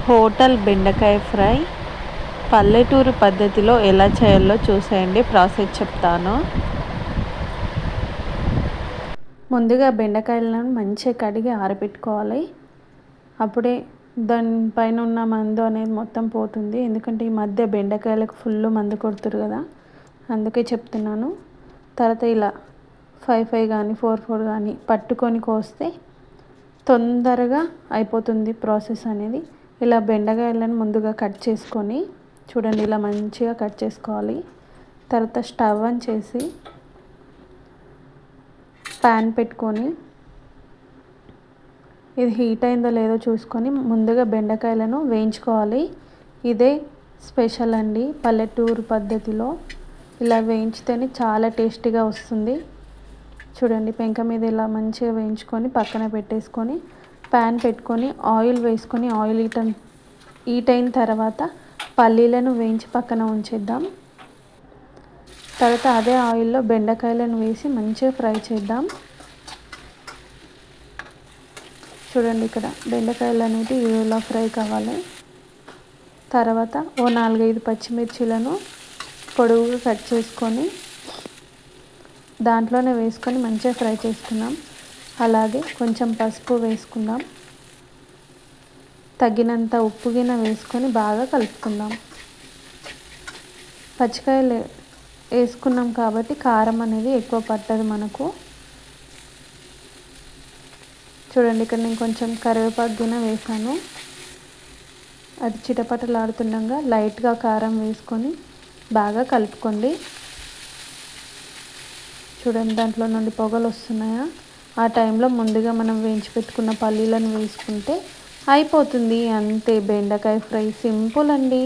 Hotel బెండకాయ fry పల్లెటూరు పద్ధతిలో ఎలా చేయాలో చూసేయండి. ప్రాసెస్ చెప్తాను. ముందుగా బెండకాయలను మంచిగా కడిగి ఆరబెట్టుకోవాలి. అప్పుడే దానిపైన ఉన్న మందు అనేది మొత్తం పోతుంది. ఎందుకంటే ఈ మధ్య బెండకాయలకు ఫుల్ మందు కొడుతురు కదా, అందుకే చెప్తున్నాను. తర్వాత ఇలా 5 కానీ 4 కానీ పట్టుకొని కోస్తే తొందరగా అయిపోతుంది ప్రాసెస్ అనేది. ఇలా బెండకాయలను ముందుగా కట్ చేసుకొని చూడండి, ఇలా మంచిగా కట్ చేసుకోవాలి. తర్వాత స్టవ్ ఆన్ చేసి ప్యాన్ పెట్టుకొని ఇది హీట్ అయిందో లేదో చూసుకొని ముందుగా బెండకాయలను వేయించుకోవాలి. ఇదే స్పెషల్ అండి పల్లెటూరు పద్ధతిలో. ఇలా వేయించితేనే చాలా టేస్టీగా వస్తుంది. చూడండి, పెంక మీద ఇలా మంచిగా వేయించుకొని పక్కన పెట్టేసుకొని ప్యాన్ పెట్టుకొని ఆయిల్ వేసుకొని ఆయిల్ హీట్ అయిన తర్వాత పల్లీలను వేయించి పక్కన ఉంచేద్దాం. తర్వాత అదే ఆయిల్లో బెండకాయలను వేసి మంచిగా ఫ్రై చేద్దాం. చూడండి, ఇక్కడ బెండకాయలు అనేది ఇలా ఫ్రై కావాలి. తర్వాత 4-5 పచ్చిమిర్చీలను పొడవుగా కట్ చేసుకొని దాంట్లోనే వేసుకొని మంచిగా ఫ్రై చేసుకుందాం. అలాగే కొంచెం పసుపు వేసుకుందాం. తగినంత ఉప్పు గిన్నె వేసుకొని బాగా కలుపుకుందాం. పచ్చికాయలు వేసుకున్నాం కాబట్టి కారం అనేది ఎక్కువ పట్టదు మనకు. చూడండి, ఇక్కడ నేను కొంచెం కరివేపాకు గిన్నె వేసాను. అది చిటపటలాడుతుండగా లైట్గా కారం వేసుకొని బాగా కలుపుకోండి. చూడండి, దాంట్లో నుండి పొగలు వస్తున్నాయా? ఆ టైంలో ముందుగా మనం వేయించి పెట్టుకున్న పల్లీలను వేసుకుంటే అయిపోతుంది. అంతే, బెండకాయ ఫ్రై సింపుల్ అండి.